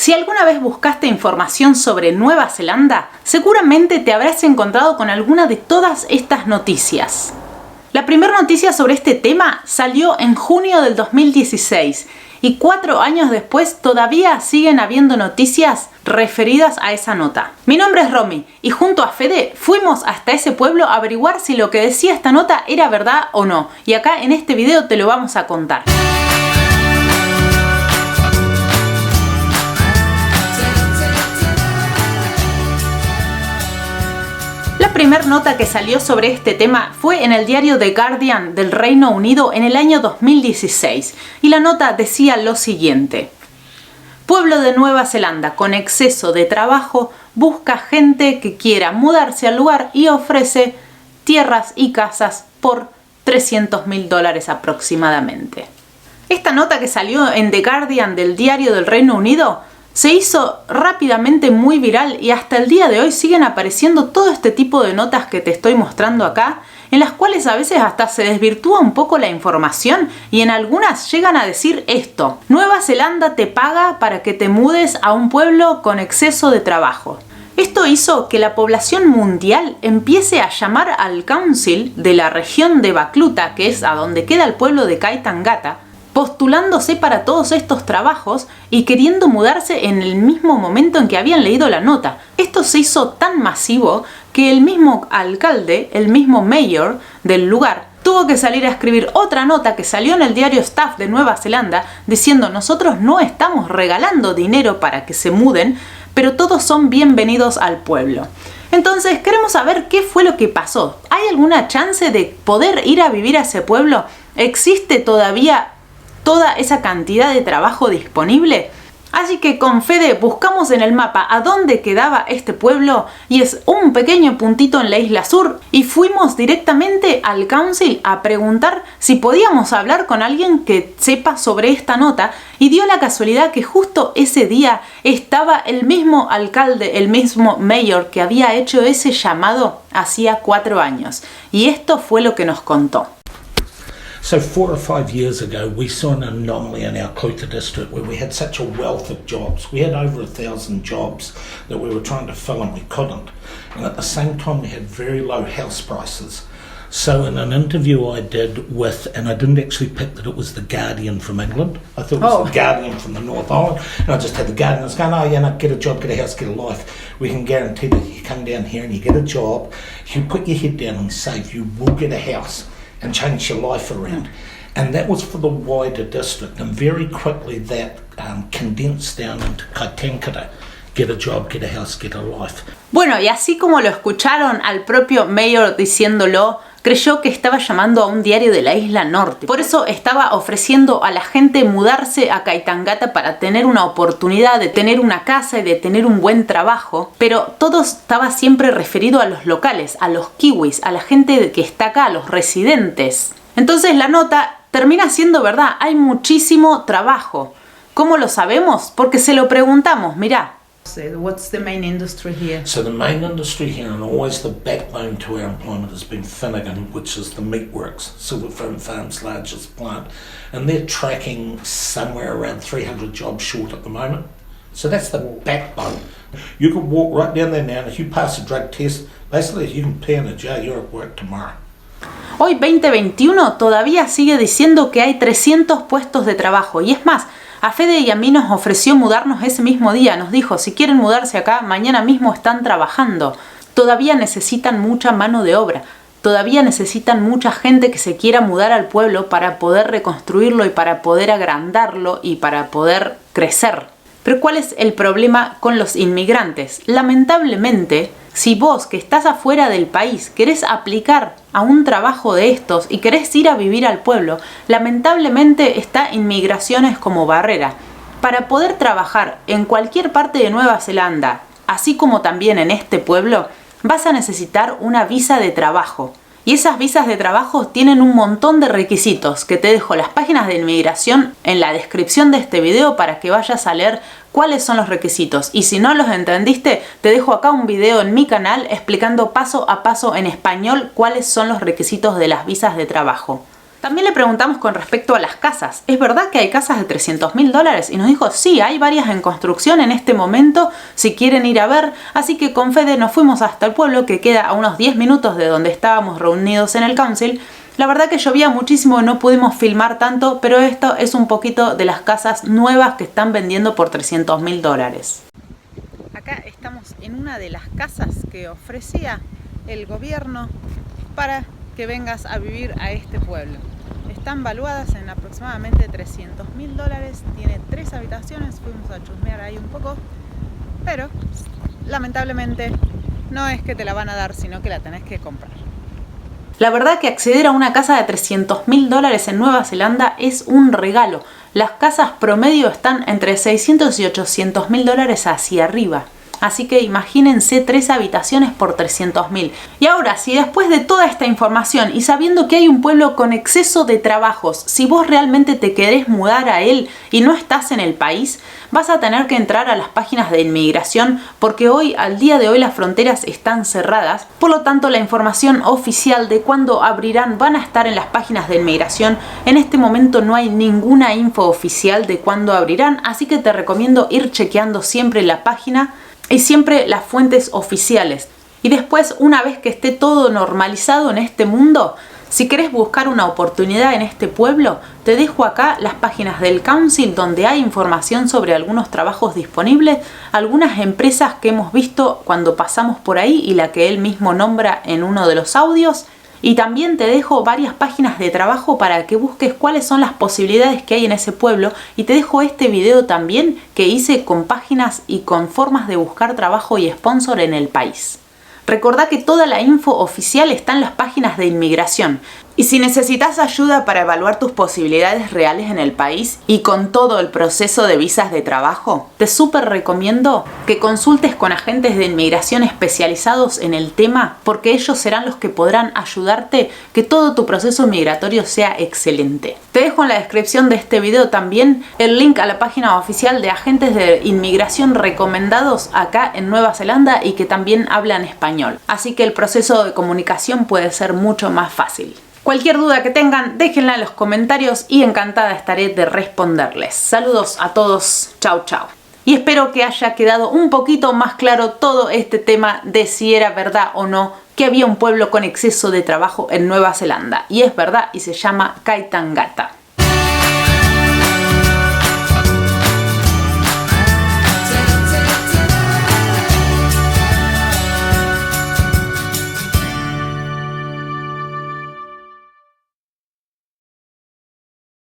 Si alguna vez buscaste información sobre Nueva Zelanda, seguramente te habrás encontrado con alguna de todas estas noticias. La primera noticia sobre este tema salió en junio del 2016 y 4 años después todavía siguen habiendo noticias referidas a esa nota. Mi nombre es Romy y junto a Fede fuimos hasta ese pueblo a averiguar si lo que decía esta nota era verdad o no. Y acá en este video te lo vamos a contar. La primera nota que salió sobre este tema fue en el diario The Guardian del Reino Unido en el año 2016 y la nota decía lo siguiente: pueblo de Nueva Zelanda con exceso de trabajo busca gente que quiera mudarse al lugar y ofrece tierras y casas por $300.000 aproximadamente. Esta nota que salió en The Guardian del diario del Reino Unido se hizo rápidamente muy viral y hasta el día de hoy siguen apareciendo todo este tipo de notas que te estoy mostrando acá, en las cuales a veces hasta se desvirtúa un poco la información y en algunas llegan a decir esto: Nueva Zelanda te paga para que te mudes a un pueblo con exceso de trabajo. Esto hizo que la población mundial empiece a llamar al council de la región de Bakluta, que es a donde queda el pueblo de Kaitangata, postulándose para todos estos trabajos y queriendo mudarse en el mismo momento en que habían leído la nota. Esto se hizo tan masivo que el mismo alcalde, el mismo mayor del lugar, tuvo que salir a escribir otra nota que salió en el diario Staff de Nueva Zelanda diciendo: nosotros no estamos regalando dinero para que se muden, pero todos son bienvenidos al pueblo. Entonces queremos saber qué fue lo que pasó. ¿Hay alguna chance de poder ir a vivir a ese pueblo? ¿Existe todavía toda esa cantidad de trabajo disponible? Así que con Fede buscamos en el mapa a dónde quedaba este pueblo y es un pequeño puntito en la isla sur y fuimos directamente al council a preguntar si podíamos hablar con alguien que sepa sobre esta nota y dio la casualidad que justo ese día estaba el mismo alcalde, el mismo mayor que había hecho ese llamado hacía 4 años y esto fue lo que nos contó. So 4 or 5 years ago, we saw an anomaly in our Clutha district where we had such a wealth of jobs. We had over 1,000 jobs that we were trying to fill and we couldn't. And at the same time, we had very low house prices. So in an interview I did with, and I didn't actually pick that it was The Guardian from England. I thought it was The Guardian from the North Island. And I just had The Guardian. I was going, oh, yeah, no, get a job, get a house, get a life. We can guarantee that you come down here and you get a job, you put your head down and save, you will get a house and change your life around. And that was for the wider district, and very quickly that condensed down into Kaitangata. Get a job, get a house, get a life. Bueno, y así como lo escucharon al propio mayor diciéndolo, creyó que estaba llamando a un diario de la isla norte. Por eso estaba ofreciendo a la gente mudarse a Kaitangata para tener una oportunidad de tener una casa y de tener un buen trabajo. Pero todo estaba siempre referido a los locales, a los kiwis, a la gente que está acá, a los residentes. Entonces la nota termina siendo verdad, hay muchísimo trabajo. ¿Cómo lo sabemos? Porque se lo preguntamos, mirá. What's the main industry here? So the main industry here, and always the backbone to our employment, has been Finnegan, which is the meatworks, Silverfern Farm's largest plant, and they're tracking somewhere around 300 jobs short at the moment. So that's the backbone. You could walk right down there now, and if you pass a drug test, basically you can pay in a jail, you're at work tomorrow. Hoy 2021 todavía sigue diciendo que hay 300 puestos de trabajo y es más, a Fede y a mí nos ofreció mudarnos ese mismo día, nos dijo si quieren mudarse acá, mañana mismo están trabajando. Todavía necesitan mucha mano de obra, todavía necesitan mucha gente que se quiera mudar al pueblo para poder reconstruirlo y para poder agrandarlo y para poder crecer. Pero ¿cuál es el problema con los inmigrantes? Lamentablemente, si vos que estás afuera del país querés aplicar a un trabajo de estos y querés ir a vivir al pueblo, lamentablemente está inmigraciones como barrera. Para poder trabajar en cualquier parte de Nueva Zelanda, así como también en este pueblo, vas a necesitar una visa de trabajo. Y esas visas de trabajo tienen un montón de requisitos que te dejo las páginas de inmigración en la descripción de este video para que vayas a leer cuáles son los requisitos. Y si no los entendiste, te dejo acá un video en mi canal explicando paso a paso en español cuáles son los requisitos de las visas de trabajo. También le preguntamos con respecto a las casas. ¿Es verdad que hay casas de $300.000? Y nos dijo, sí, hay varias en construcción en este momento, si quieren ir a ver. Así que con Fede nos fuimos hasta el pueblo, que queda a unos 10 minutos de donde estábamos reunidos en el council. La verdad que llovía muchísimo, no pudimos filmar tanto, pero esto es un poquito de las casas nuevas que están vendiendo por $300.000. Acá estamos en una de las casas que ofrecía el gobierno para que vengas a vivir a este pueblo. Están valuadas en aproximadamente $300.000, tiene 3 habitaciones, fuimos a chusmear ahí un poco, pero lamentablemente no es que te la van a dar, sino que la tenés que comprar. La verdad que acceder a una casa de $300.000 en Nueva Zelanda es un regalo. Las casas promedio están entre $600 y $800.000 hacia arriba. Así que imagínense 3 habitaciones por $300.000. Y ahora, si después de toda esta información y sabiendo que hay un pueblo con exceso de trabajos, si vos realmente te querés mudar a él y no estás en el país, vas a tener que entrar a las páginas de inmigración porque hoy, al día de hoy, las fronteras están cerradas. Por lo tanto, la información oficial de cuándo abrirán van a estar en las páginas de inmigración. En este momento no hay ninguna info oficial de cuándo abrirán, así que te recomiendo ir chequeando siempre la página y siempre las fuentes oficiales. Y después, una vez que esté todo normalizado en este mundo, si querés buscar una oportunidad en este pueblo, te dejo acá las páginas del council donde hay información sobre algunos trabajos disponibles, algunas empresas que hemos visto cuando pasamos por ahí y la que él mismo nombra en uno de los audios. Y también te dejo varias páginas de trabajo para que busques cuáles son las posibilidades que hay en ese pueblo. Y te dejo este video también que hice con páginas y con formas de buscar trabajo y sponsor en el país. Recordá que toda la info oficial está en las páginas de inmigración. Y si necesitas ayuda para evaluar tus posibilidades reales en el país y con todo el proceso de visas de trabajo, te súper recomiendo que consultes con agentes de inmigración especializados en el tema, porque ellos serán los que podrán ayudarte que todo tu proceso migratorio sea excelente. Te dejo en la descripción de este video también el link a la página oficial de agentes de inmigración recomendados acá en Nueva Zelanda y que también hablan español. Así que el proceso de comunicación puede ser mucho más fácil. Cualquier duda que tengan, déjenla en los comentarios y encantada estaré de responderles. Saludos a todos, chau chau. Y espero que haya quedado un poquito más claro todo este tema de si era verdad o no que había un pueblo con exceso de trabajo en Nueva Zelanda. Y es verdad y se llama Kaitangata.